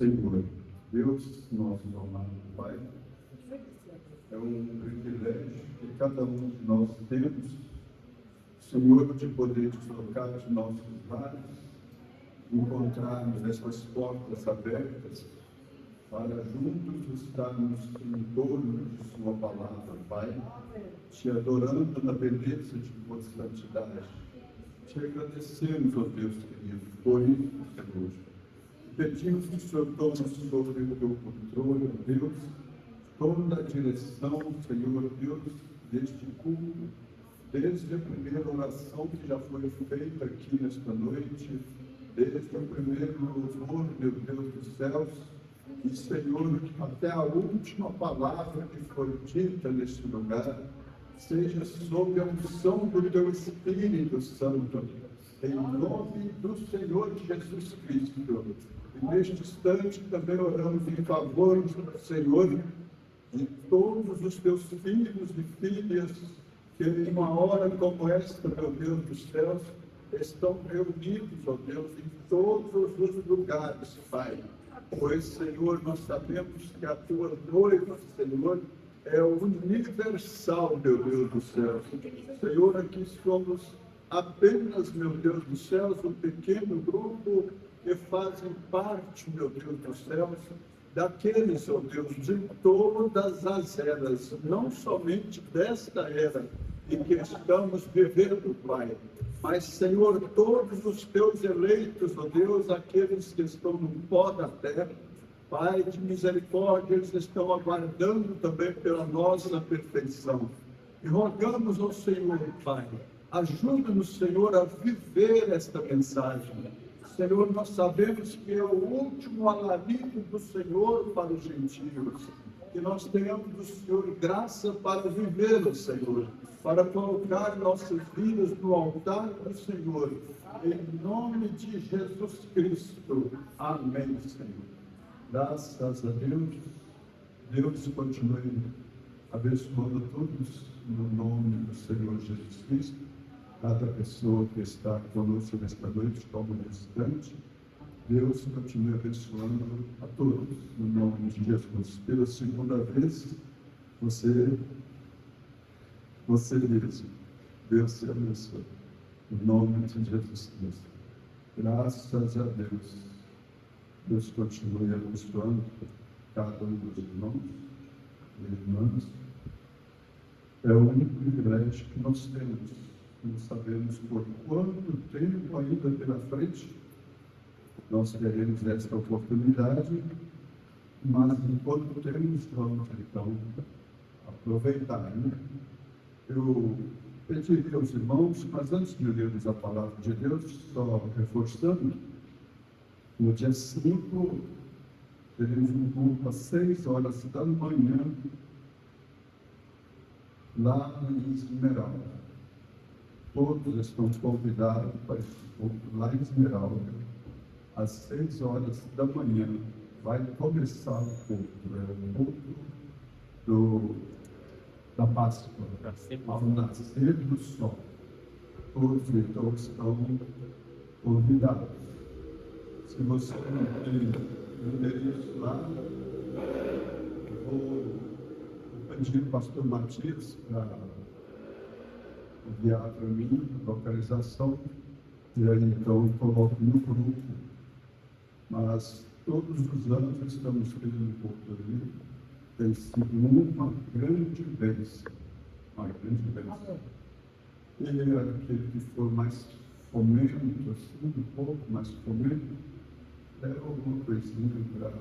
Senhor, Deus, nosso amado Pai, é um privilégio que cada um de nós temos, Senhor, de poder deslocar de nossos lares, encontrarmos essas portas abertas para juntos estarmos em torno de Sua palavra, Pai, te adorando na beleza de Tua santidade. Te agradecemos, ó Deus querido, por isso, Senhor. Pedimos que o Senhor tome sobre o teu controle, ó Deus, toda a direção, Senhor Deus, deste culto, desde a primeira oração que já foi feita aqui nesta noite, desde o primeiro louvor, meu Deus dos céus, e, Senhor, até a última palavra que foi dita neste lugar, seja sob a unção do Teu Espírito Santo, em nome do Senhor Jesus Cristo. E neste instante também oramos em favor do Senhor de todos os Teus filhos e filhas que em uma hora como esta, meu Deus dos céus, estão reunidos, ó Deus, em todos os lugares, Pai. Pois, Senhor, nós sabemos que a Tua noiva, Senhor, é universal, meu Deus do céu. Senhor, aqui somos apenas, meu Deus dos céus, um pequeno grupo que fazem parte, meu Deus dos céus, daqueles, ó Deus, de todas as eras, não somente desta era em que estamos vivendo, Pai, mas, Senhor, todos os Teus eleitos, ó Deus, aqueles que estão no pó da terra, Pai de misericórdia, eles estão aguardando também pela nossa perfeição. E rogamos ao Senhor, Pai, ajuda-nos, Senhor, a viver esta mensagem. Senhor, nós sabemos que é o último alarido do Senhor para os gentios. Que nós tenhamos do Senhor graça para viver, Senhor, para colocar nossas vidas no altar do Senhor. Em nome de Jesus Cristo. Amém, Senhor. Graças a Deus. Deus continue abençoando todos no nome do Senhor Jesus Cristo. Cada pessoa que está conosco nesta noite, como distante, Deus continue abençoando a todos, no nome de Jesus. Pela segunda vez, você mesmo. Deus te abençoe. No nome de Jesus Cristo. Graças a Deus. Deus continue abençoando cada um dos irmãos e irmãs. É o único privilégio que nós temos. Não sabemos por quanto tempo ainda pela frente nós teremos esta oportunidade, mas enquanto temos, vamos então aproveitar. Né? Eu pediria aos irmãos, mas antes de lermos a palavra de Deus, só reforçando, no dia 5, teremos um culto às 6 horas da manhã, lá em Esmeralda. Todos estão convidados para esse culto lá em Esmeralda, às 6 horas da manhã. Vai começar o culto, o culto da Páscoa, ao nascer do sol. Todos então estão convidados. Se você não tem endereço lá, vou pedir ao pastor Matias para enviar para mim a localização, e aí então eu coloco no grupo. Mas todos os anos estamos tendo culto ali, tem sido uma grande bênção, E aquele que for mais fomento, assim, um pouco mais fomento, leva alguma coisinha para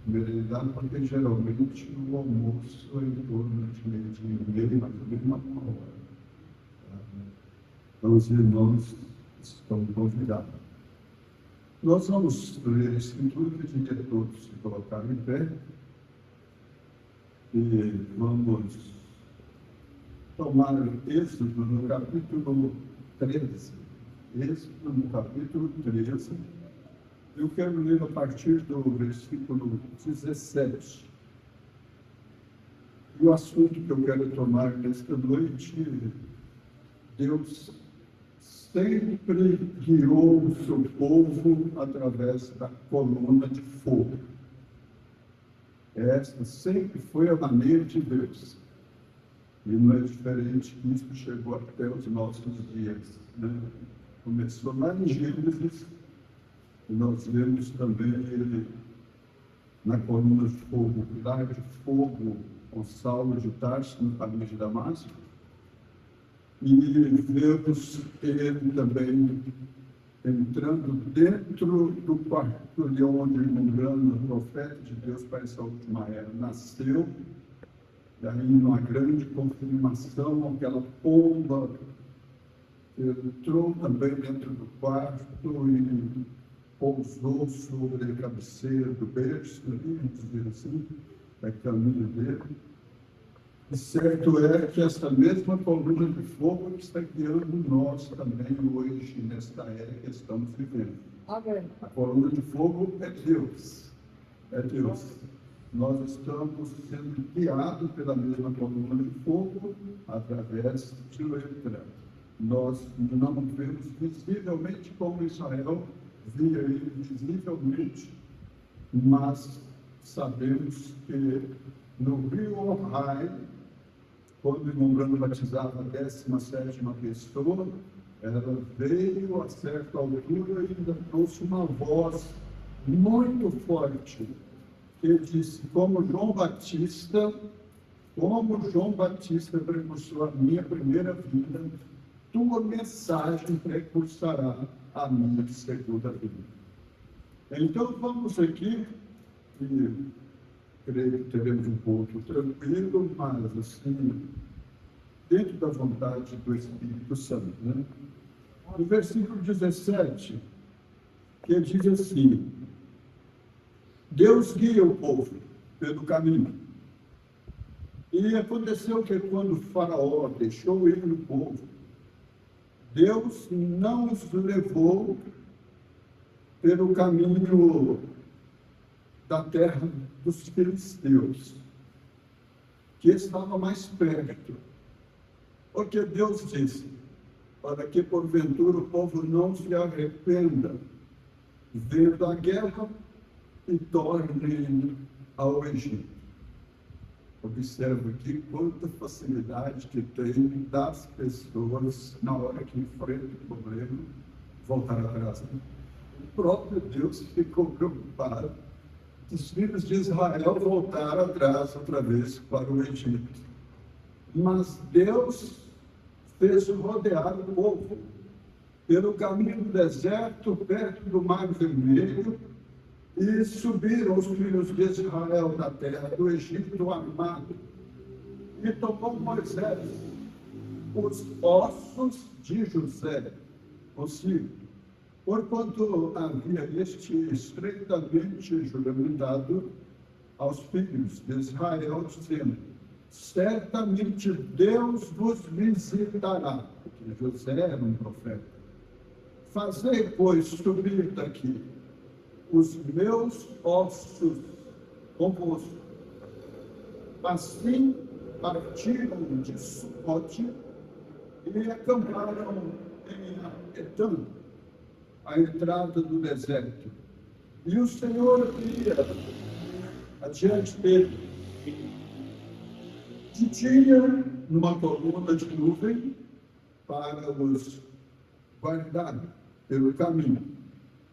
merendar, porque geralmente o almoço é em torno de meio-dia, mais ou menos uma hora. Então, os irmãos estão convidados. Nós vamos ler a Escritura, pedindo a todos se colocarem em pé, e vamos tomar Êxodo no capítulo 13. Êxodo no capítulo 13. Eu quero ler a partir do versículo 17. E o assunto que eu quero tomar nesta noite, Deus sempre guiou o seu povo através da coluna de fogo. Esta sempre foi a maneira de Deus. E não é diferente que isso chegou até os nossos dias. Né? Começou lá em Gênesis, e nós vemos também ele na coluna de fogo, o pilar de fogo com Saulo de Tarso no caminho de Damasco. E vemos ele também entrando dentro do quarto de onde um grande profeta de Deus para essa última era nasceu. E aí, uma grande confirmação, aquela pomba entrou também dentro do quarto e pousou sobre a cabeceira do berço, dizer assim, da caminho dele. E certo é que essa mesma coluna de fogo está guiando nós também hoje, nesta era que estamos vivendo. Amém. A coluna de fogo é Deus. É Deus. Nós estamos sendo guiados pela mesma coluna de fogo através de letra. Nós não vemos visivelmente como Israel via ele visivelmente, mas sabemos que no rio Ohai, quando o irmão Brando batizava a 17ª pessoa, ela veio a certa altura e ainda trouxe uma voz muito forte, que disse, como João Batista precursou a minha primeira vida, tua mensagem precursará a minha segunda vida. Então vamos aqui, e creio que teremos um pouco tranquilo, mas assim, dentro da vontade do Espírito Santo. Né? No versículo 17, que diz assim, Deus guia o povo pelo caminho. E aconteceu que quando o faraó deixou ir o povo, Deus não os levou pelo caminho da terra dos filisteus, que estava mais perto. Porque Deus disse, para que porventura o povo não se arrependa, vendo a guerra e tornem ao Egito. Observa aqui quanta facilidade que tem das pessoas, na hora que enfrentam o problema, voltar atrás. O próprio Deus ficou preocupado que os filhos de Israel voltaram atrás outra vez para o Egito. Mas Deus fez rodear o povo pelo caminho do deserto, perto do Mar Vermelho, e subiram os filhos de Israel da terra do Egito armado. E tomou Moisés os ossos de José consigo, porquanto havia este estreitamente juramentado aos filhos de Israel, dizendo, certamente Deus vos visitará, porque José era um profeta. Fazei, pois, subir daqui os meus ossos convosco. Assim partiram de Sucote e acamparam em Etam, a entrada do deserto. E o Senhor ia adiante dele, de dia numa coluna de nuvem para os guardar pelo caminho,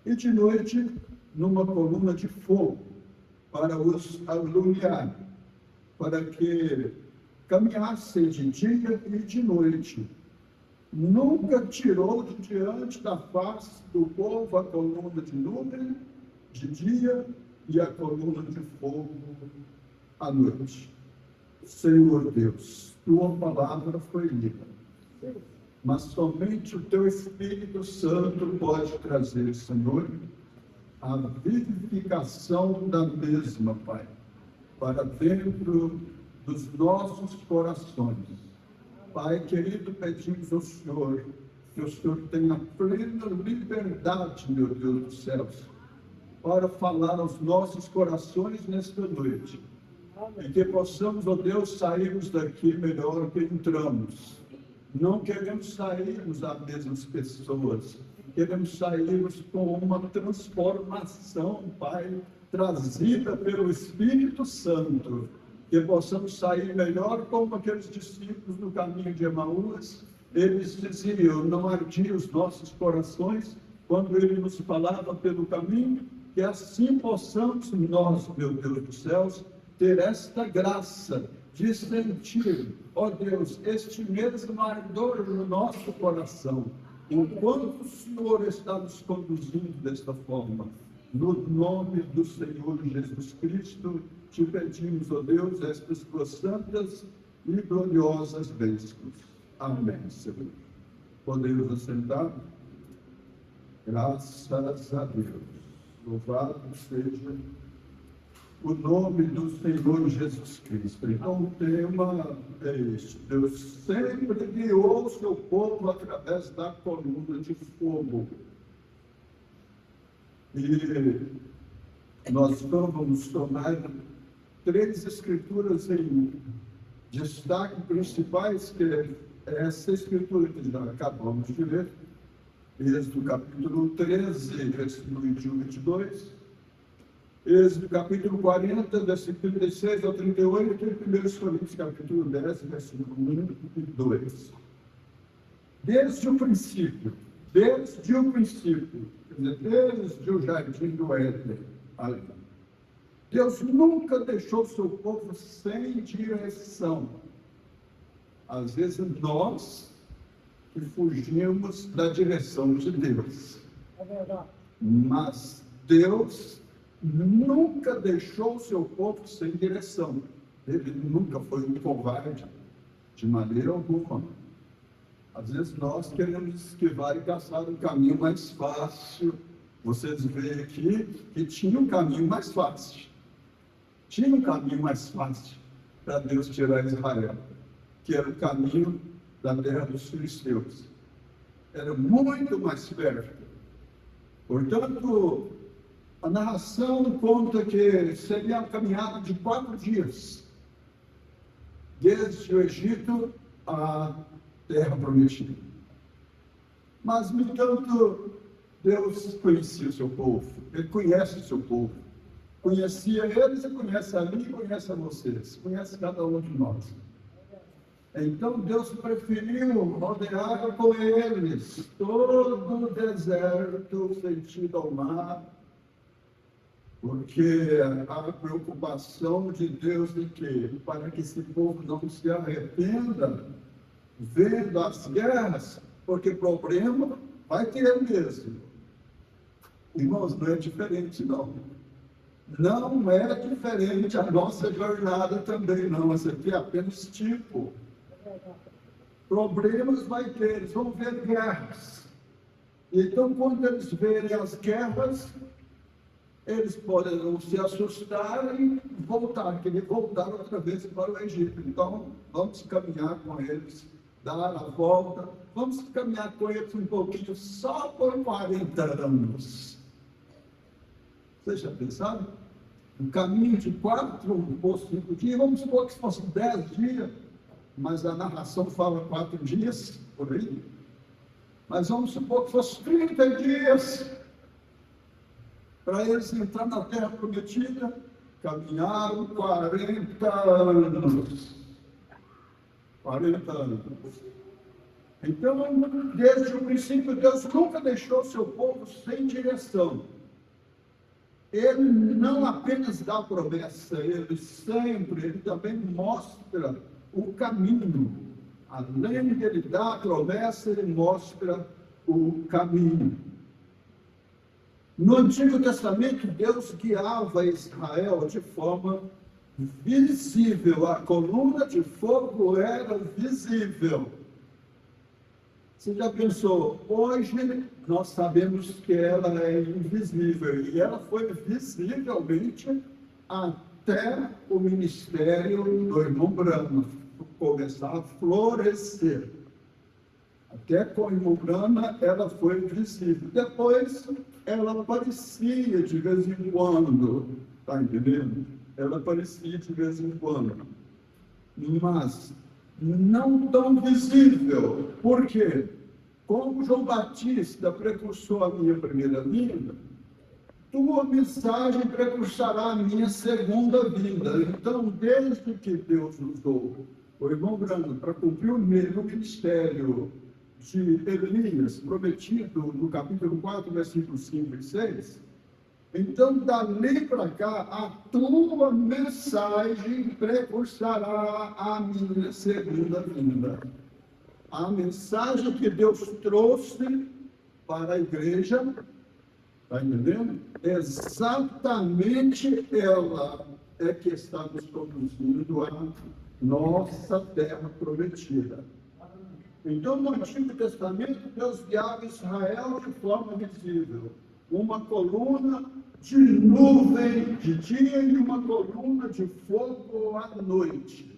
e de noite numa coluna de fogo para os alumiar, para que caminhassem de dia e de noite. Nunca tirou de diante da face do povo a coluna de nuvem de dia e a coluna de fogo à noite. Senhor Deus, tua palavra foi lida, mas somente o teu Espírito Santo pode trazer, Senhor, a vivificação da mesma, Pai, para dentro dos nossos corações. Pai querido, pedimos ao Senhor que o Senhor tenha plena liberdade, meu Deus dos céus, para falar aos nossos corações nesta noite. E que possamos, ó Deus, sairmos daqui melhor que entramos. Não queremos sairmos as mesmas pessoas, queremos sairmos com uma transformação, Pai, trazida pelo Espírito Santo, que possamos sair melhor como aqueles discípulos no caminho de Emaús. Eles diziam: não ardiam os nossos corações quando ele nos falava pelo caminho, que assim possamos nós, meu Deus dos céus, ter esta graça de sentir, ó Deus, este mesmo ardor no nosso coração, enquanto o Senhor está nos conduzindo desta forma. No nome do Senhor Jesus Cristo, te pedimos, ó Deus, estas tuas santas e gloriosas bênçãos. Amém, Senhor. Podemos assentar? Graças a Deus. Louvado seja o nome do Senhor Jesus Cristo. Então, o tema é este: Deus sempre guiou o seu povo através da coluna de fogo. E nós vamos tomar 3 escrituras em destaque principais, que é essa escritura que já acabamos de ler, Êxodo capítulo 13, versículo 21 e 22, Êxodo capítulo 40, versículo 36 ao 38, e 1 Coríntios capítulo 10, versículo 1 e 2. Desde o princípio, desde o jardim do Éden, Deus nunca deixou seu povo sem direção. Às vezes nós que fugimos da direção de Deus. É verdade. Mas Deus nunca deixou seu povo sem direção. Ele nunca foi um covarde, de maneira alguma. Às vezes nós queremos esquivar e caçar um caminho mais fácil. Vocês veem aqui que tinha um caminho mais fácil. Tinha um caminho mais fácil para Deus tirar Israel, que era o caminho da terra dos filisteus. Era muito mais perto. Portanto, a narração conta que seria uma caminhada de 4 dias, desde o Egito à terra prometida. Mas, no entanto, Deus conhecia o seu povo. Ele conhece o seu povo. Conhecia eles e conhece a mim e conhece a vocês. Conhece cada um de nós. Então Deus preferiu rodear com eles todo o deserto sentido ao mar, porque a preocupação de Deus é que, para que esse povo não se arrependa vendo as guerras, porque problema vai ter mesmo. Irmãos, não é diferente não. Não é diferente a nossa jornada também não. Essa aqui é apenas tipo. Problemas vai ter, eles vão ver guerras. Então, quando eles verem as guerras, eles poderão se assustar e voltar, querer voltar outra vez para o Egito. Então, vamos caminhar com eles, dar a volta, vamos caminhar com eles um pouquinho, só por 40 anos. Vocês já pensaram? Um caminho de 4 ou 5 dias, vamos supor que fossem 10 dias, mas a narração fala 4 dias, por aí. Mas vamos supor que fosse 30 dias para eles entrar na terra prometida. Caminharam 40 anos. 40 anos. Então, desde o princípio, Deus nunca deixou seu povo sem direção. Ele não apenas dá promessa, ele também mostra o caminho. Além de ele dar a promessa, ele mostra o caminho. No Antigo Testamento, Deus guiava Israel de forma visível. A coluna de fogo era visível. Você já pensou? Hoje nós sabemos que ela é invisível. E ela foi visivelmente até o ministério do irmão Brahma começar a florescer. Até com o irmão Brahma ela foi visível. Depois ela aparecia de vez em quando. Está entendendo? Ela aparecia de vez em quando. Mas não tão visível. Por quê? Como João Batista precursou a minha primeira vinda, tua mensagem precursará a minha segunda vinda. Então, desde que Deus usou o irmão Brando para cumprir o ministério de Elias, prometido no capítulo 4, versículos 5 e 6, então, dali para cá, a tua mensagem precursará a minha segunda vinda. A mensagem que Deus trouxe para a igreja, está entendendo? Exatamente ela é que está nos conduzindo à nossa terra prometida. Então, no Antigo Testamento, Deus guiava Israel de forma visível. Uma coluna de nuvem de dia e uma coluna de fogo à noite.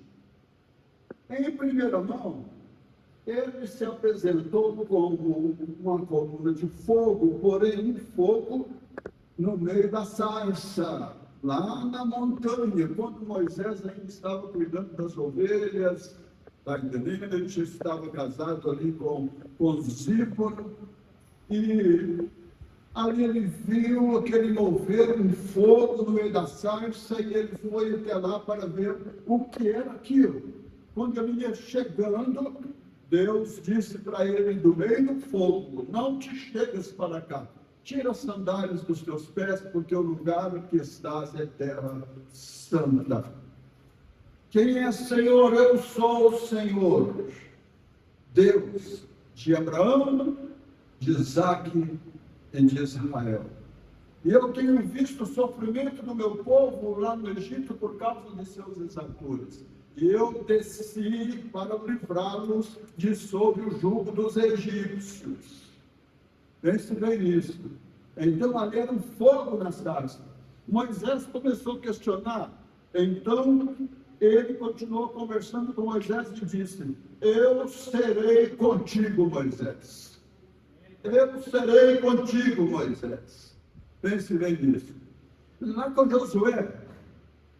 Em primeira mão, ele se apresentou como uma coluna de fogo, porém um fogo no meio da sarça, lá na montanha, quando Moisés ainda estava cuidando das ovelhas, está entendendo? Ele já estava casado ali com Zípora, e ali ele viu aquele mover, um fogo no meio da sarça, e ele foi até lá para ver o que era aquilo. Quando ele ia chegando, Deus disse para ele, do meio do fogo: não te chegas para cá, tira as sandálias dos teus pés, porque o lugar que estás é terra santa. Quem é Senhor? Eu sou o Senhor, Deus de Abraão, de Isaque e de Israel. E eu tenho visto o sofrimento do meu povo lá no Egito por causa de seus exacuras. E eu desci para livrá-los de sob o jugo dos egípcios. Pense bem nisso. Então ali era um fogo na sarça. Moisés começou a questionar. Então ele continuou conversando com Moisés e disse: eu serei contigo, Moisés. Eu serei contigo, Moisés. Pense bem nisso. Lá com Josué,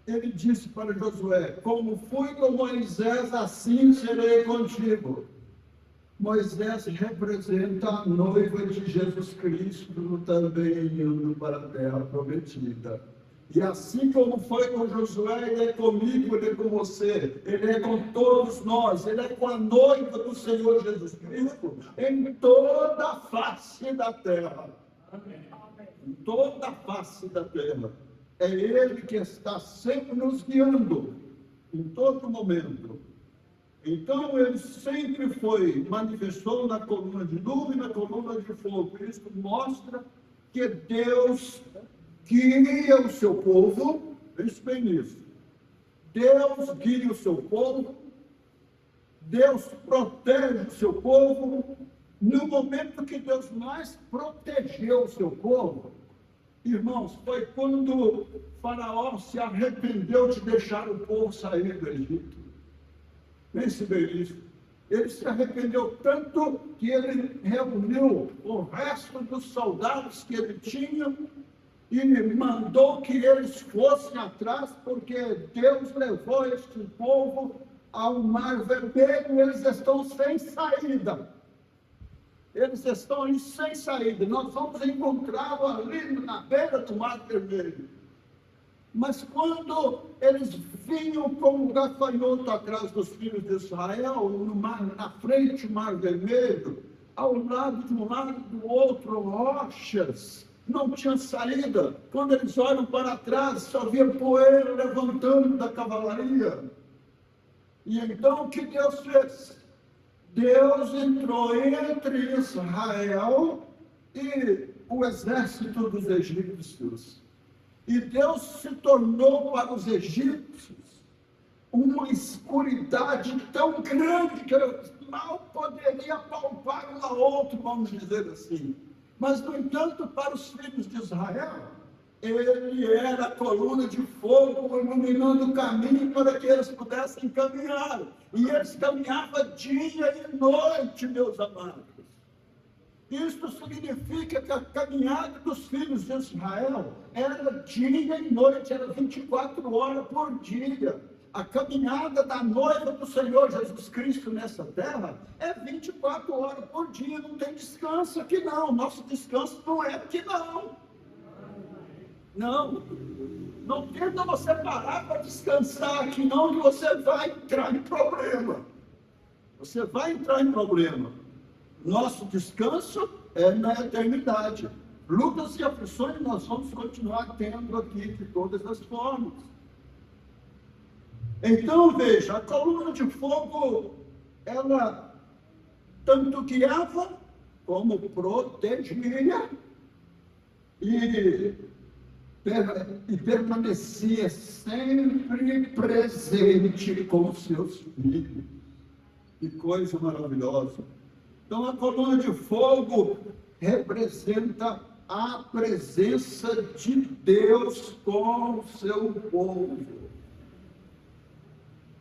ele disse para Josué: como fui com Moisés, assim serei contigo. Moisés representa a noiva de Jesus Cristo, também indo para a terra prometida. E assim como foi com Josué, ele é comigo, ele é com você, ele é com todos nós, ele é com a noiva do Senhor Jesus Cristo, em toda a face da terra. Em toda a face da terra. É Ele que está sempre nos guiando, em todo momento. Então, Ele sempre manifestou na coluna de nuvem, na coluna de fogo. Isso mostra que Deus guia o seu povo, pense bem nisso. Deus guia o seu povo, Deus protege o seu povo. No momento que Deus mais protegeu o seu povo, irmãos, foi quando Faraó se arrependeu de deixar o povo sair do Egito. Pense bem nisso. Ele se arrependeu tanto que ele reuniu o resto dos soldados que ele tinha e mandou que eles fossem atrás, porque Deus levou este povo ao Mar Vermelho e eles estão sem saída. Eles estão aí sem saída. Nós vamos encontrá-lo ali na beira do Mar Vermelho. Mas quando eles vinham como gafanhoto atrás dos filhos de Israel, na frente do Mar Vermelho, ao lado de um lado do outro, rochas, não tinha saída. Quando eles olham para trás, só via poeira levantando da cavalaria. E então o que Deus fez? Deus entrou entre Israel e o exército dos egípcios. E Deus se tornou para os egípcios uma escuridade tão grande que eles mal poderiam palpar um ao outro, vamos dizer assim. Mas, no entanto, para os filhos de Israel, ele era a coluna de fogo iluminando o caminho para que eles pudessem caminhar. E eles caminhavam dia e noite, meus amados. Isto significa que a caminhada dos filhos de Israel era dia e noite, era 24 horas por dia. A caminhada da noiva do Senhor Jesus Cristo nessa terra é 24 horas por dia, não tem descanso aqui não. Nosso descanso não é aqui não. Não, não tenta você parar para descansar aqui, não, que você vai entrar em problema. Você vai entrar em problema. Nosso descanso é na eternidade. Lutas e aflições nós vamos continuar tendo aqui de todas as formas. Então, veja, a coluna de fogo, ela tanto guiava como protegia e permanecia sempre presente com os seus filhos. Que coisa maravilhosa. Então, a coluna de fogo representa a presença de Deus com o seu povo.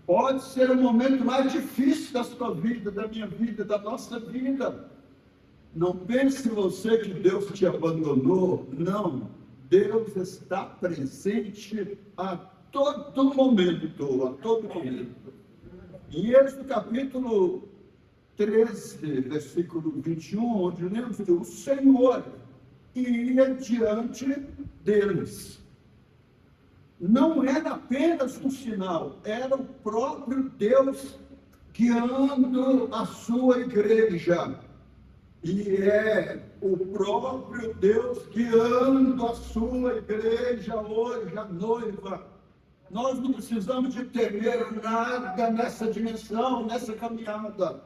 Pode ser o momento mais difícil da sua vida, da minha vida, da nossa vida. Não pense você que Deus te abandonou. Não. Deus está presente a todo momento, a todo momento. Em Êxodo capítulo 13, versículo 21, onde lemos que o Senhor ia diante deles. Não era apenas um sinal, era o próprio Deus guiando a sua igreja. E é o próprio Deus guiando a sua igreja hoje, a noiva. Nós não precisamos de temer nada nessa dimensão, nessa caminhada.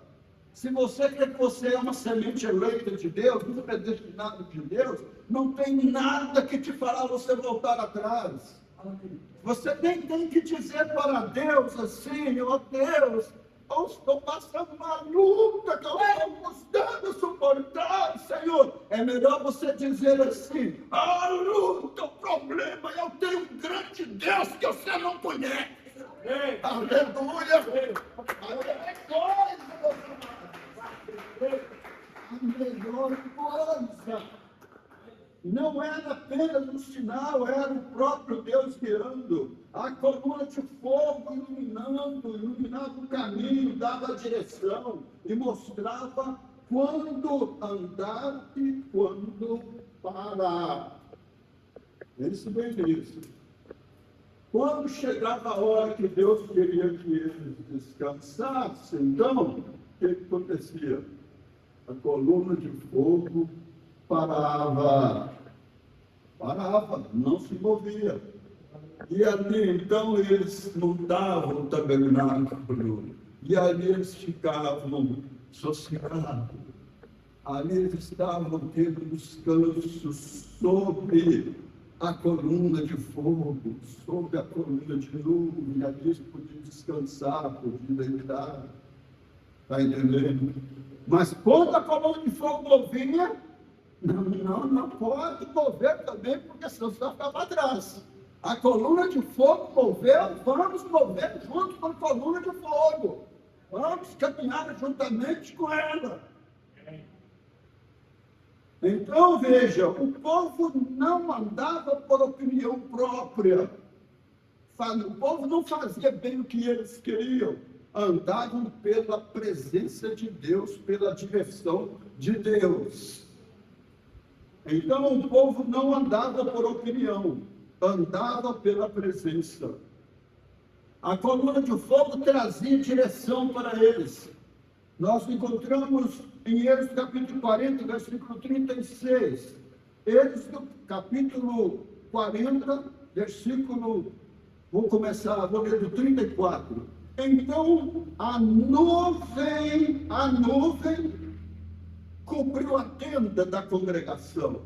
Se você crê que você é uma semente eleita de Deus, um predestinado de Deus, não tem nada que te fará você voltar atrás. Você nem tem que dizer para Deus assim, ó Deus, eu estou passando uma luta que eu estou custando suportar, Senhor. É melhor você dizer assim, a luta, o problema, eu tenho um grande Deus que você não conhece. Aleluia! A melhor coisa. Não era apenas um sinal, era o próprio Deus guiando. A coluna de fogo iluminava o caminho, dava a direção e mostrava quando andar e quando parar. Pense bem nisso. Quando chegava a hora que Deus queria que eles descansassem, então, o que acontecia? A coluna de fogo parava, não se movia. E ali, então, eles montavam o tabernáculo, e ali eles ficavam sossegados. Ali eles estavam tendo descanso sobre a coluna de fogo, sobre a coluna de nuvem, ali eles podiam descansar, podiam deitar. Está entendendo? Mas quando a coluna de fogo movia, não pode mover também, porque senão você vai ficar para trás. A coluna de fogo moveu, vamos mover junto com a coluna de fogo. Vamos caminhar juntamente com ela. Então, veja, o povo não andava por opinião própria. O povo não fazia bem o que eles queriam. Andavam pela presença de Deus, pela direção de Deus. Então, o povo não andava por opinião, andava pela presença. A coluna de fogo trazia direção para eles. Nós encontramos em Êxodo capítulo 40, versículo 36. Êxodo capítulo 40, versículo, vou ler do 34. Então, a nuvem cobriu a tenda da congregação.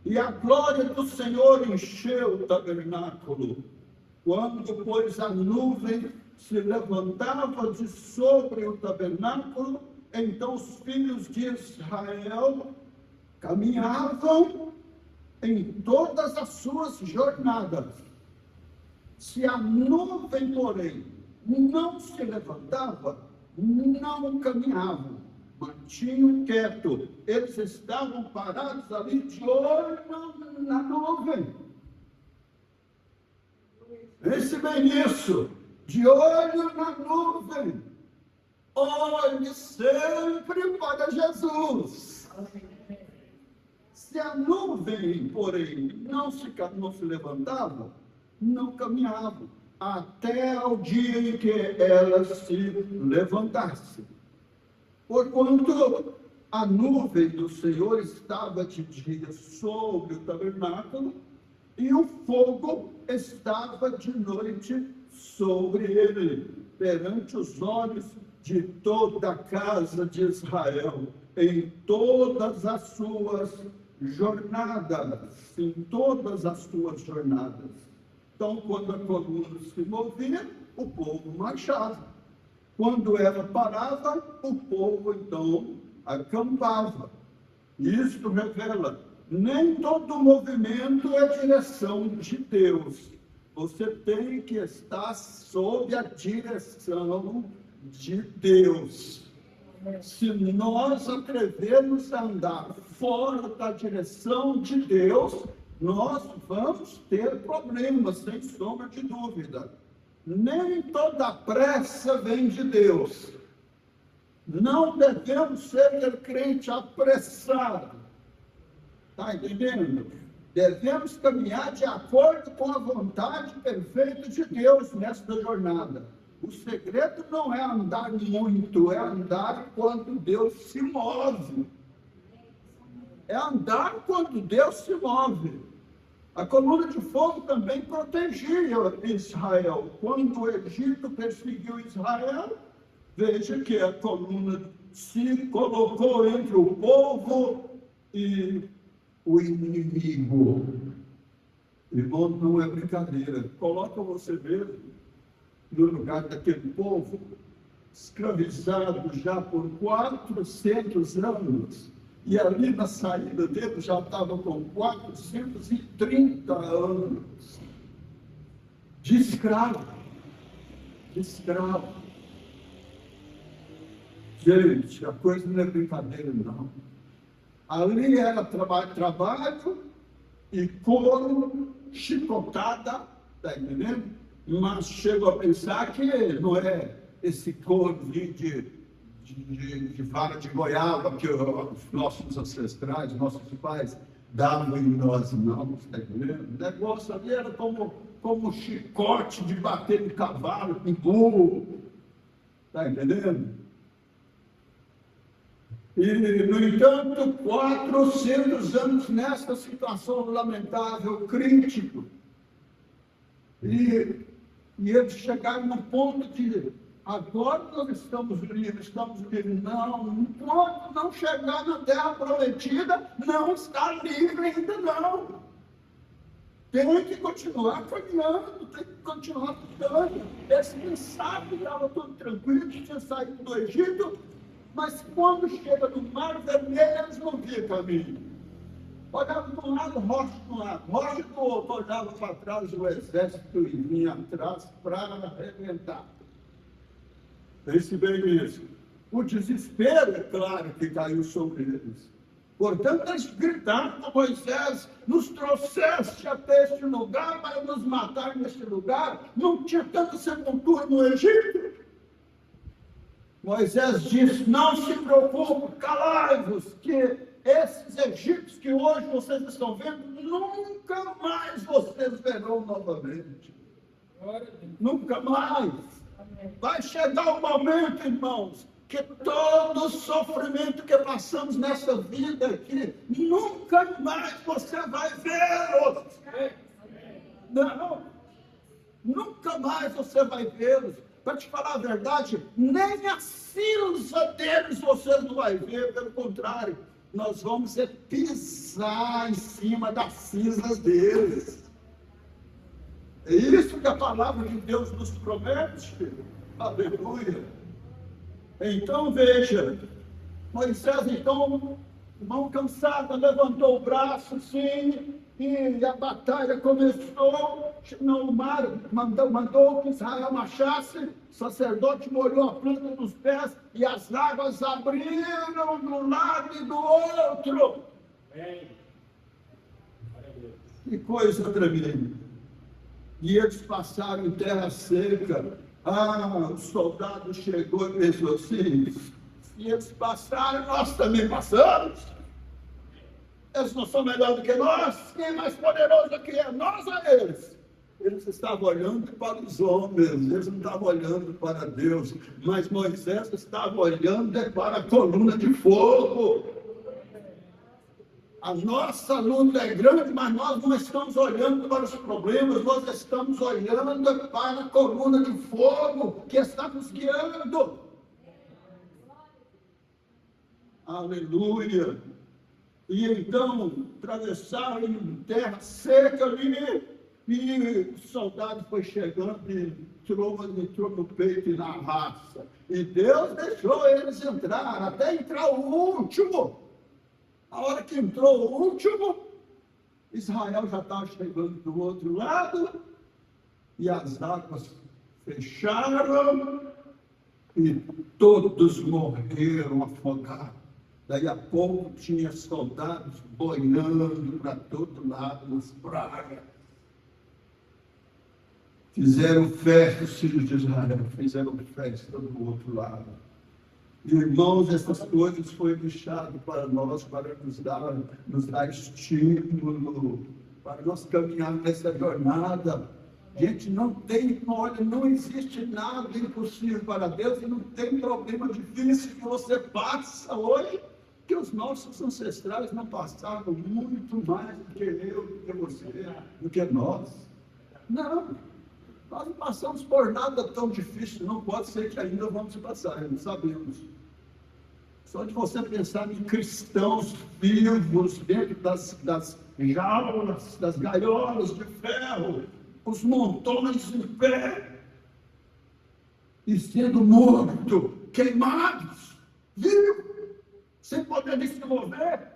E a glória do Senhor encheu o tabernáculo. Quando, pois, a nuvem se levantava de sobre o tabernáculo, então os filhos de Israel caminhavam em todas as suas jornadas. Se a nuvem, porém, não se levantava, não caminhavam, mantinham quieto. Eles estavam parados ali de olho na nuvem. Pense bem nisso, de olho na nuvem. Olhe sempre para Jesus. Se a nuvem, porém, não se levantava, não caminhava, até ao dia em que ela se levantasse. Porquanto a nuvem do Senhor estava de dia sobre o tabernáculo, e o fogo estava de noite sobre ele, perante os olhos de toda a casa de Israel, em todas as suas jornadas, Então, quando a coluna se movia, o povo marchava. Quando ela parava, o povo, então, acampava. Isto revela, nem todo movimento é direção de Deus. Você tem que estar sob a direção de Deus. Se nós atrevermos a andar fora da direção de Deus, nós vamos ter problemas, sem sombra de dúvida. Nem toda pressa vem de Deus. Não devemos ser crente apressado. Está entendendo? Devemos caminhar de acordo com a vontade perfeita de Deus nesta jornada. O segredo não é andar muito, é andar quando Deus se move. É andar quando Deus se move. A coluna de fogo também protegia Israel. Quando o Egito perseguiu Israel, veja que a coluna se colocou entre o povo e o inimigo. Irmão, não é brincadeira. Coloca você mesmo no lugar daquele povo, escravizado já por 400 anos, e ali na saída dele já estava com 430 anos, de escravo. Gente, a coisa não é brincadeira, não. Ali era trabalho e couro, chicotada, está entendendo? Mas chego a pensar que não é esse couro de vara de goiaba que os nossos ancestrais, nossos pais davam em nós, não, está entendendo? O negócio ali era como chicote de bater em cavalo, em burro, está entendendo? E, no entanto, 400 anos nessa situação lamentável, crítico. E eles chegaram no ponto de, agora nós estamos livres. Não, enquanto não chegar na terra prometida, não está livre ainda não. Tem que continuar caminhando, tem que continuar lutando. Esse pensava estava tudo tranquilo, tinha saído do Egito, mas quando chega no Mar Vermelho, eles não viam caminho. Olhava de um lado, rocha de um lado, rocha do outro, olhava para trás o exército e vinha atrás para arrebentar. Pense bem nisso. O desespero, é claro, que caiu sobre eles. Portanto, eles gritaram para Moisés: nos trouxeste até este lugar para nos matar neste lugar. Não tinha tanta sepultura no Egito. Moisés disse: não se preocupe, calai-vos, que esses egípcios que hoje vocês estão vendo, nunca mais vocês verão novamente. Nunca mais. Vai chegar o momento, irmãos, que todo sofrimento que passamos nessa vida aqui, nunca mais você vai vê-los. Não. Nunca mais você vai vê-los. Para te falar a verdade, nem a cinza deles vocês não vai ver, pelo contrário, nós vamos pisar em cima das cinzas deles. É isso que a palavra de Deus nos promete. Aleluia. Então veja, Moisés, então, mão cansada, levantou o braço, sim, e a batalha começou. No mar, mandou que Israel marchasse, o sacerdote molhou a planta dos pés e as águas abriram de um lado e do outro. Que coisa tremenda. E eles passaram em terra seca. O soldado chegou e pensou assim: se eles passaram, nós também passamos. Eles não são melhores do que nós. Quem é mais poderoso do que nós a eles? Eles estavam olhando para os homens, eles não estavam olhando para Deus, mas Moisés estava olhando para a coluna de fogo. A nossa luta é grande, mas nós não estamos olhando para os problemas, nós estamos olhando para a coluna de fogo que está nos guiando. Aleluia! E então atravessaram em terra seca ali, e o soldado foi chegando e entrou no peito e na raça. E Deus deixou eles entrar, até entrar o último. A hora que entrou o último, Israel já estava chegando do outro lado, e as águas fecharam, e todos morreram afogados. Daí a pouco tinha soldados boiando para todo lado nas praias. Fizeram festa, os filhos de Israel, fizeram festa do outro lado. Irmãos, essas coisas foram deixadas para nós, para nos dar estímulo, para nós caminhar nessa jornada. Gente, olha, não existe nada impossível para Deus, e não tem problema difícil que você passa hoje, que os nossos ancestrais não passaram muito mais do que eu, do que você, do que nós. Não, nós não passamos por nada tão difícil, não pode ser que ainda vamos passar, não sabemos. Só de você pensar em cristãos vivos dentro das jaulas, das gaiolas de ferro, os montões em pé, e sendo mortos, queimados, vivos, sem poder se mover,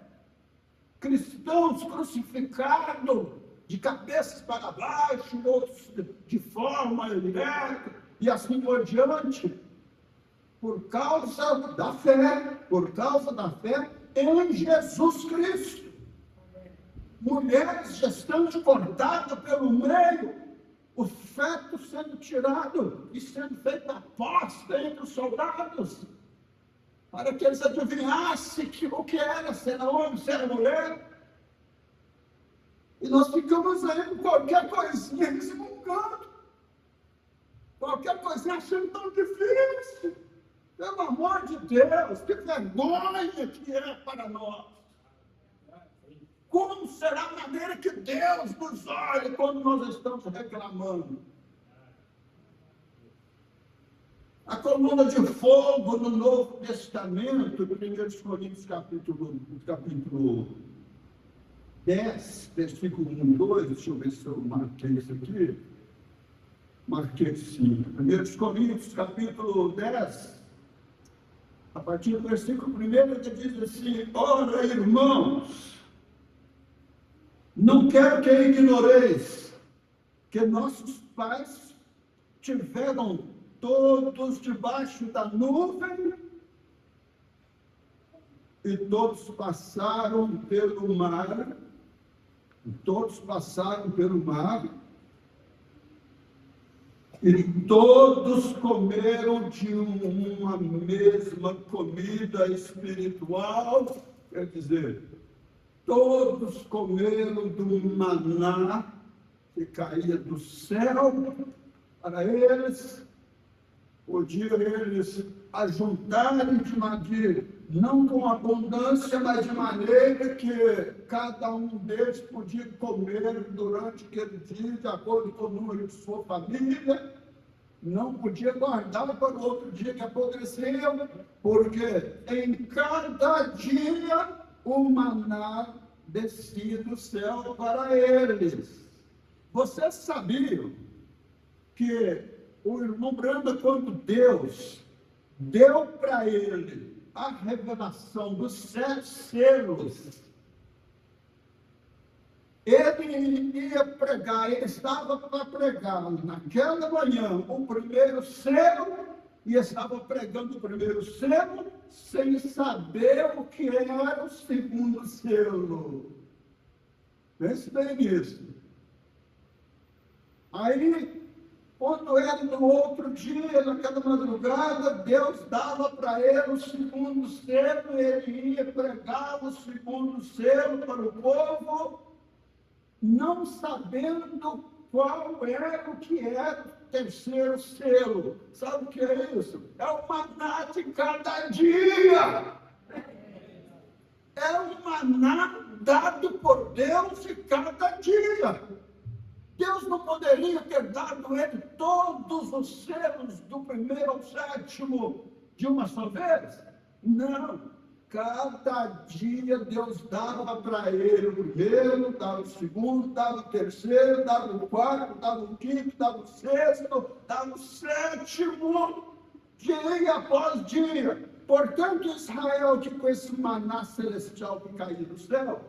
cristãos crucificados, de cabeças para baixo, outros de forma ereta, e assim por diante, por causa da fé em Jesus Cristo. Mulheres gestante cortada pelo meio, o feto sendo tirado e sendo feita aposta entre os soldados, para que eles adivinhassem o que era, se era homem, se era mulher. E nós ficamos aí com qualquer coisinha resmungando, qualquer coisinha achando tão difícil. Pelo amor de Deus, que vergonha que é para nós. Como será a maneira que Deus nos olha quando nós estamos reclamando? A coluna de fogo no Novo Testamento, 1 Coríntios capítulo 10, versículo 1 e 2, deixa eu ver se eu marquei isso aqui. Marquei sim. 1 Coríntios capítulo 10, a partir do versículo 1, ele diz assim: ora, irmãos, não quero que ignoreis que nossos pais tiveram todos debaixo da nuvem, e todos passaram pelo mar, e todos comeram de uma mesma comida espiritual, quer dizer, todos comeram do maná que caía do céu para eles. Podia eles ajuntarem não com abundância, mas de maneira que cada um deles podia comer durante aquele dia, de acordo com o número de sua família. Não podia guardar para o outro dia que apodreceu, porque em cada dia o maná descia do céu para eles. Vocês sabiam que o irmão Branda, quando Deus deu para ele a revelação dos 7 selos, ele ia pregar, ele estava para pregar naquela manhã o primeiro selo, e estava pregando o primeiro selo, sem saber o que era o segundo selo. Pense bem nisso. Aí, Quando ele, no outro dia, naquela madrugada, Deus dava para ele o segundo selo, ele ia pregar o segundo selo para o povo, não sabendo qual era o que era o terceiro selo. Sabe o que é isso? É o maná de cada dia. É o maná dado por Deus de cada dia. Deus não poderia ter dado a ele todos os selos do primeiro ao sétimo de uma só vez? Não. Cada dia Deus dava para ele o primeiro, dava o segundo, dava o terceiro, dava o quarto, dava o quinto, dava o sexto, dava o sétimo, dia após dia. Portanto, Israel, que com esse maná celestial que caía do céu,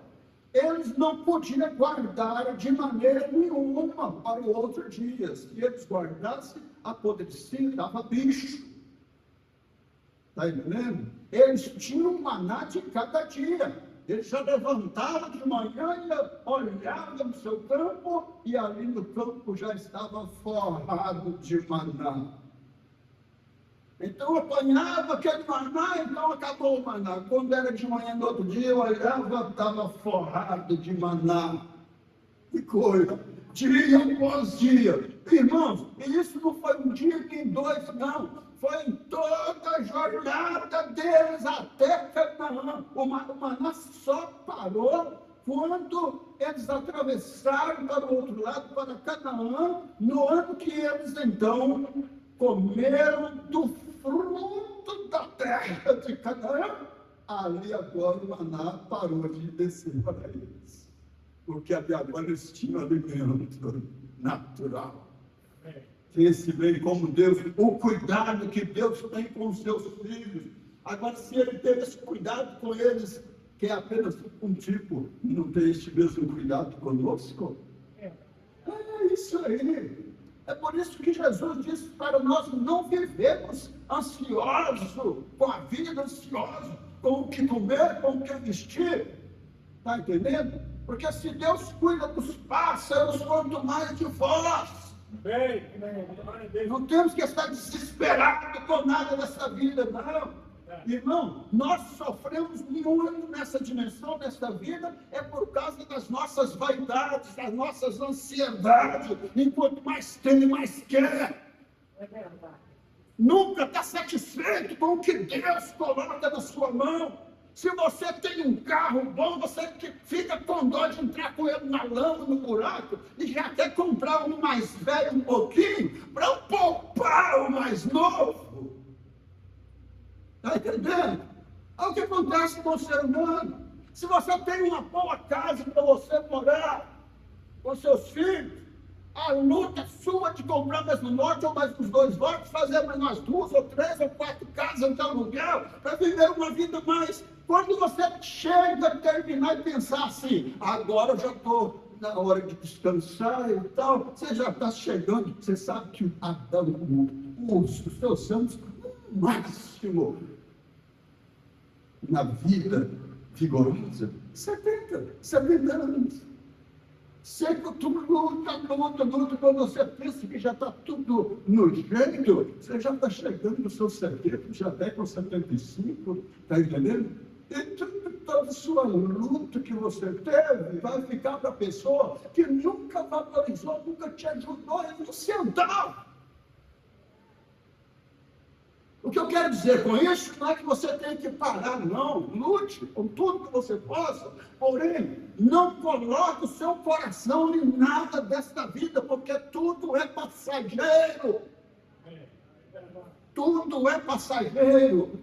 eles não podiam guardar de maneira nenhuma para o outro dia. Se eles guardassem, apodrecia, dava bicho. Está entendendo? Eles tinham maná de cada dia. Eles já levantavam de manhã e olhavam no seu campo, e ali no campo já estava forrado de maná. Então apanhava aquele maná, então acabou o maná. Quando era de manhã no outro dia, eu olhava, estava forrado de maná. Que coisa! Dia após dia. Irmãos, e isso não foi um dia nem dois, não. Foi em toda a jornada deles até Canaã. O maná só parou quando eles atravessaram para o outro lado, para Canaã, no ano que eles então comeram do fruto da terra de Canaã. Ali agora o maná parou de descer para eles, porque ali agora eles tinham alimento natural. Esse bem como Deus, o cuidado que Deus tem com os seus filhos. Agora, se ele teve esse cuidado com eles, que é apenas um tipo, não tem este mesmo cuidado conosco? É isso aí. É por isso que Jesus disse para nós não vivermos ansiosos com a vida, ansiosos com o que comer, com o que vestir. Está entendendo? Porque se Deus cuida dos pássaros, quanto mais de vós. Não temos que estar desesperados com nada dessa vida, não. Irmão, nós sofremos muito nessa dimensão, nessa vida, é por causa das nossas vaidades, das nossas ansiedades. Enquanto mais tem, mais quer. É verdade. Nunca está satisfeito com o que Deus coloca na sua mão. Se você tem um carro bom, você fica com dó de entrar com ele na lama, no buraco, e já quer comprar um mais velho um pouquinho, para poupar o mais novo. Está entendendo? É o que acontece com o ser humano. Se você tem uma boa casa para você morar com seus filhos, a luta é sua de comprar mais um lote ou mais uns 2 lotes, fazer mais umas 2 ou 3 ou 4 casas de aluguel, para viver uma vida mais. Quando você chega a terminar e pensar assim, agora eu já estou na hora de descansar e tal, você já está chegando, você sabe que os seus anos o máximo na vida vigorosa, 70 anos. Sempre tu luta, quando você pensa que já está tudo no jeito, você já está chegando no seu 70, já até com 75, está entendendo? E toda sua luta que você teve vai ficar para a pessoa que nunca valorizou, nunca te ajudou em um centavo. O que eu quero dizer com isso não é que você tem que parar, não. Lute com tudo que você possa, porém, não coloque o seu coração em nada desta vida, porque tudo é passageiro. Tudo é passageiro.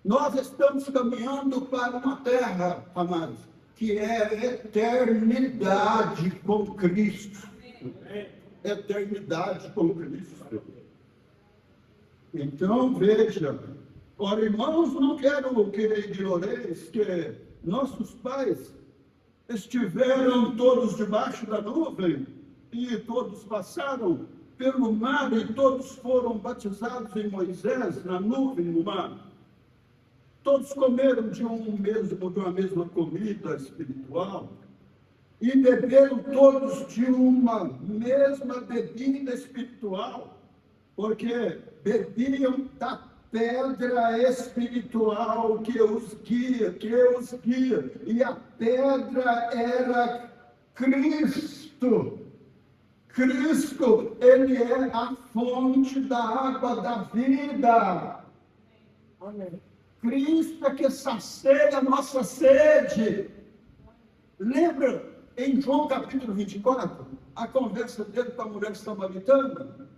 Nós estamos caminhando para uma terra, amados, que é eternidade com Cristo. Eternidade com Cristo. Então, veja, ora, irmãos, não quero que ignoreis que nossos pais estiveram todos debaixo da nuvem, e todos passaram pelo mar, e todos foram batizados em Moisés, na nuvem, no mar. Todos comeram de uma mesma comida espiritual, e beberam todos de uma mesma bebida espiritual, porque bebiam da pedra espiritual que os guia, e a pedra era Cristo. Cristo, ele é a fonte da água da vida. Amém. Cristo é que sacia a nossa sede. Lembra em João capítulo 24, a conversa dele com a mulher samaritana?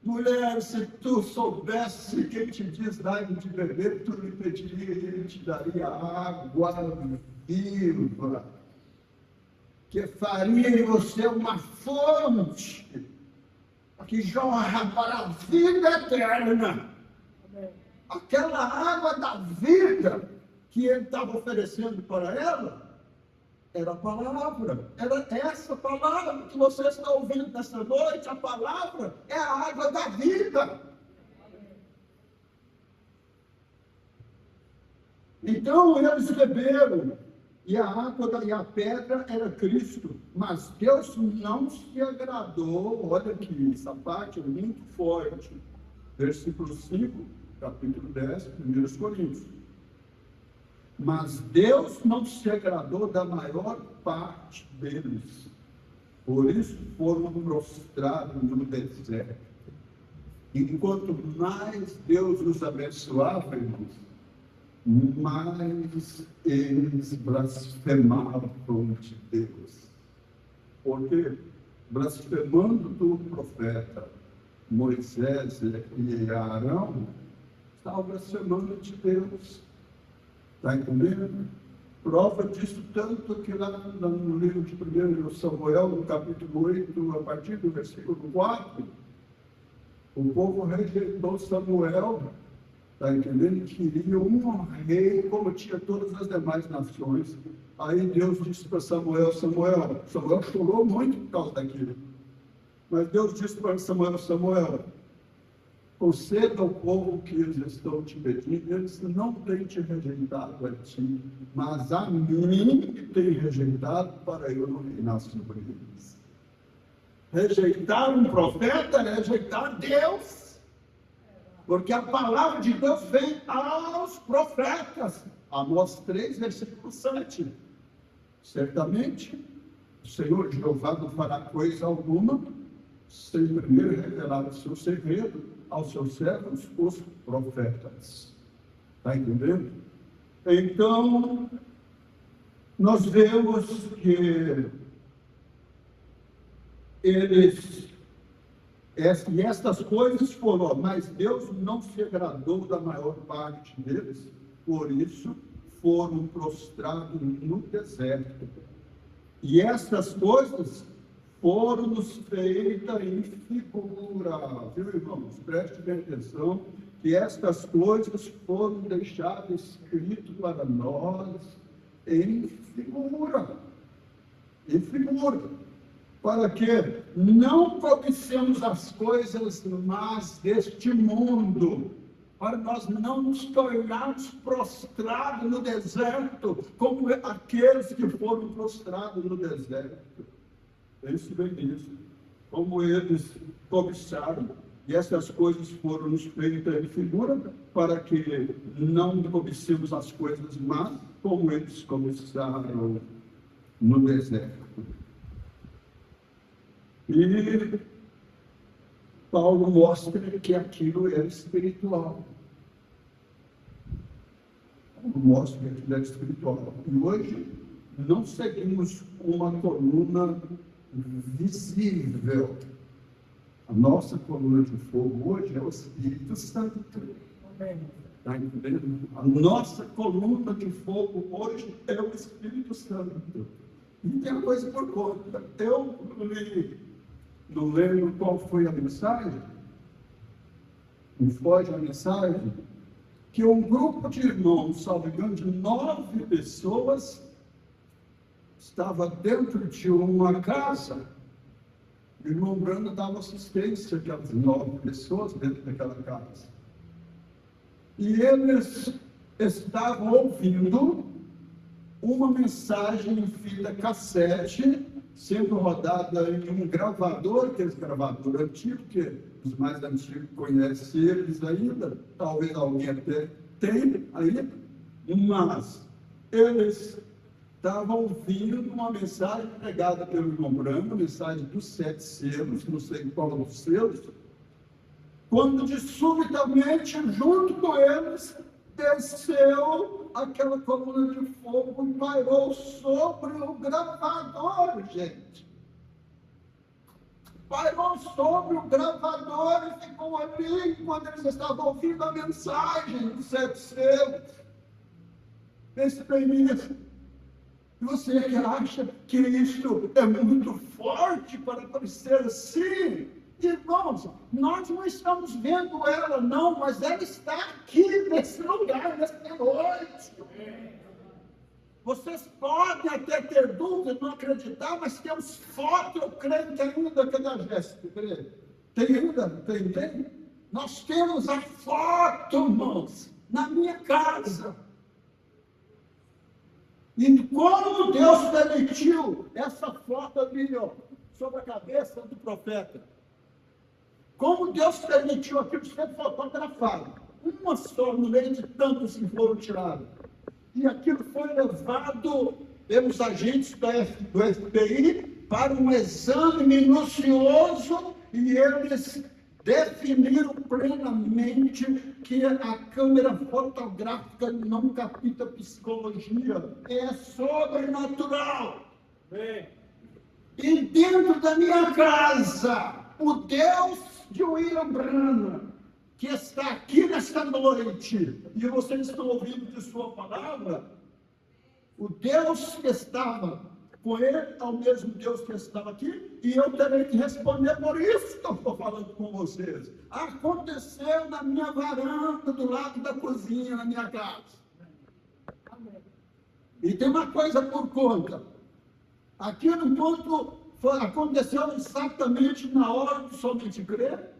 Mulher, se tu soubesse quem te diz dai-me de beber, tu lhe pediria e ele te daria água viva, que faria em você uma fonte que jorra para a vida eterna. Aquela água da vida que ele estava oferecendo para ela era a palavra, era essa palavra que você está ouvindo nessa noite. A palavra é a água da vida. Então eles beberam, e a água e a pedra era Cristo, mas Deus não se agradou. Olha aqui, essa parte é muito forte. Versículo 5, capítulo 10, 1 Coríntios. Mas Deus não se agradou da maior parte deles. Por isso foram prostrados no deserto. Enquanto mais Deus os abençoava, irmãos, mais eles blasfemavam de Deus. Porque, blasfemando do profeta Moisés e Arão, estavam blasfemando de Deus. Está entendendo? Prova disso tanto que lá no livro de 1 Samuel, no capítulo 8, a partir do versículo 4, o povo rejeitou Samuel, está entendendo? Queria um rei como tinha todas as demais nações. Aí Deus disse para Samuel chorou muito por causa daquilo. Mas Deus disse para Samuel, conceda ao povo que eles estão te pedindo, eles não têm te rejeitado a ti, mas a mim têm rejeitado para eu não reinar sobre eles. Rejeitar um profeta é rejeitar Deus, porque a palavra de Deus vem aos profetas. Amós 3, versículo 7. Certamente, o Senhor Jeová não fará coisa alguma sem primeiro revelar o seu segredo aos seus servos, os profetas. Está entendendo? Então, nós vemos que e estas coisas foram, mas Deus não se agradou da maior parte deles, por isso foram prostrados no deserto. E estas coisas foram-nos feitas em figura. Viu, irmãos? Preste bem atenção, que estas coisas foram deixadas escritas para nós em figura. Em figura. Para que não cobicemos as coisas más deste mundo, para nós não nos tornarmos prostrados no deserto, como aqueles que foram prostrados no deserto. Pense bem nisso, como eles cobiçaram, e essas coisas foram nos feitas em figura, para que não cobicemos as coisas más, como eles cobiçaram no deserto. E Paulo mostra que aquilo era espiritual. Paulo mostra que aquilo era espiritual. E hoje não seguimos uma coluna visível. A nossa coluna de fogo hoje é o Espírito Santo. Está entendendo? A nossa coluna de fogo hoje é o Espírito Santo. E tem uma coisa por conta. Eu não lembro qual foi a mensagem, me foge a mensagem, que um grupo de irmãos, salvo engano, de 9 pessoas, estava dentro de uma casa. O irmão Brando dava assistência àquelas 9 pessoas dentro daquela casa. E eles estavam ouvindo uma mensagem em fita cassete, sendo rodada em um gravador, aqueles gravadores antigos, que os mais antigos conhecem eles ainda, talvez alguém até tenha ainda, mas eles estavam ouvindo uma mensagem pregada pelo irmão Branco, a mensagem dos 7 selos, não sei qual é os selos, quando de subitamente, junto com eles, desceu aquela coluna de fogo e pairou sobre o gravador, gente. Pairou sobre o gravador e ficou ali quando eles estavam ouvindo a mensagem dos 7 selos. Pense bem nisso. Você que acha que isso é muito forte para parecer assim? Irmãos, nós não estamos vendo ela, não, mas ela está aqui nesse lugar, nessa noite. Vocês podem até ter dúvidas, não acreditar, mas temos foto, eu creio que ainda, cadê a Jéssica? Tem ainda? Tem? Nós temos a foto, irmãos, na minha casa. E como Deus permitiu essa foto ali, ó, sobre a cabeça do profeta. Como Deus permitiu aquilo ser fotografado. Uma só no meio de tantos que foram tirados. E aquilo foi levado pelos agentes do FBI para um exame minucioso e eles definiram plenamente que a câmera fotográfica não capta psicologia, é sobrenatural. E dentro da minha casa, o Deus de William Branham, que está aqui nesta noite, e vocês estão ouvindo de sua palavra, o Deus que estava com ele é o mesmo Deus que estava aqui, e eu terei que responder por isso que eu estou falando com vocês. Aconteceu na minha varanda, do lado da cozinha, na minha casa. E tem uma coisa por conta. Aqui no ponto aconteceu exatamente na hora de somente crer,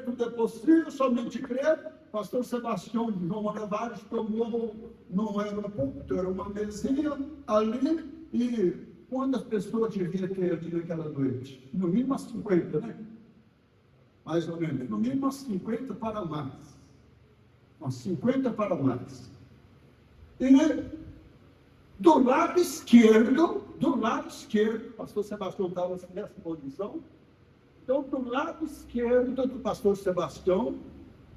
tudo é possível, somente crer. Pastor Sebastião de João Olevares tomou, não era um púlpito, era uma mesinha ali, e quantas pessoas devia ter ali naquela noite? No mínimo umas 50, né? Mais ou menos, no mínimo umas 50 para mais. Umas 50 para mais. E do lado esquerdo, o pastor Sebastião estava nessa posição. Então, do lado esquerdo do pastor Sebastião,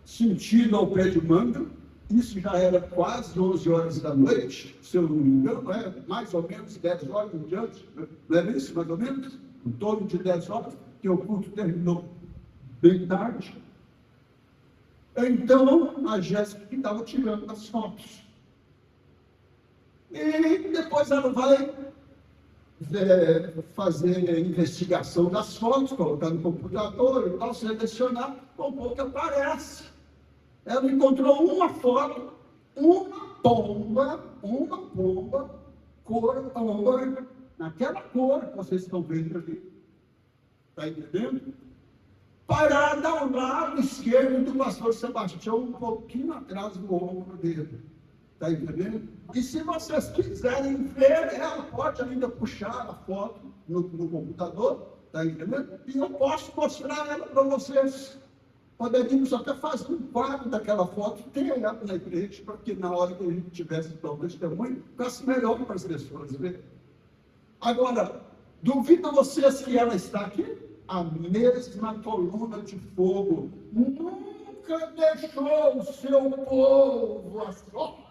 sentido ao pé de manga, isso já era quase 11 horas da noite, se eu não me engano, mais ou menos 10 horas em diante, não é isso, mais ou menos? Em torno de 10 horas, que o culto terminou bem tarde. Então, a Jéssica que estava tirando as fotos. E depois ela vai fazer a investigação das fotos, colocar no computador e tal, selecionar, o que aparece. Ela encontrou uma foto, uma pomba, cor amor, naquela cor que vocês estão vendo ali. Está entendendo? Parada ao lado esquerdo do pastor Sebastião, um pouquinho atrás do ombro dele. Está entendendo? E se vocês quiserem ver, ela pode ainda puxar a foto no computador, está entendendo? E eu posso mostrar ela para vocês. Poderíamos até fazer um quadro daquela foto e ter ela na igreja, para que na hora que a gente tivesse para o testemunho, ficasse melhor para as pessoas verem. Agora, duvido vocês que ela está aqui? A mesma coluna de fogo nunca deixou o seu povo a sós.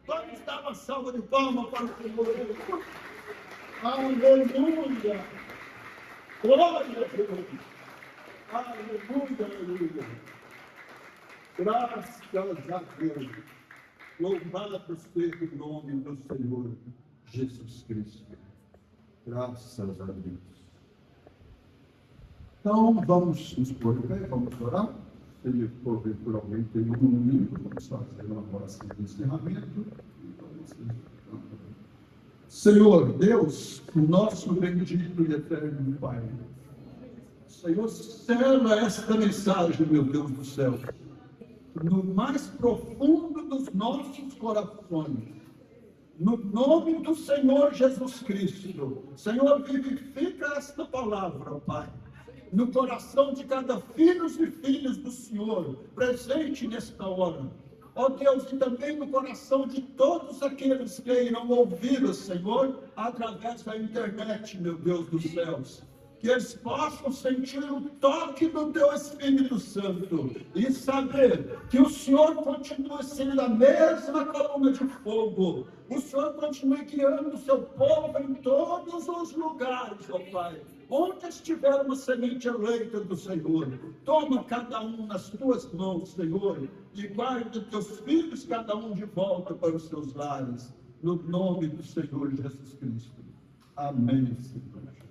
Vamos dar uma salva de palmas para o Senhor. Aleluia! Glória a Deus! Aleluia! Graças a Deus! Louvado seja o nome do Senhor Jesus Cristo. Graças a Deus. Então, vamos nos pôr de pé, vamos orar. Se ele for ver por alguém, tem um domingo, vamos fazer uma oração de encerramento. Senhor Deus, nosso bendito e eterno Pai, Senhor, sela esta mensagem, meu Deus do céu, no mais profundo dos nossos corações, No nome do Senhor Jesus Cristo. Senhor, vivifica esta palavra, ó Pai, no coração de cada filho e filhas do Senhor, presente nesta hora. Ó Deus, e também no coração de todos aqueles que irão ouvir o Senhor através da internet, meu Deus dos céus. Que eles possam sentir o toque do Teu Espírito Santo e saber que o Senhor continua sendo a mesma coluna de fogo. O Senhor continua guiando o Seu povo em todos os lugares, ó Pai. Onde estiver uma semente eleita do Senhor, toma cada um nas Tuas mãos, Senhor, e guarda Teus filhos, cada um de volta para os seus lares. No nome do Senhor Jesus Cristo. Amém, Senhor.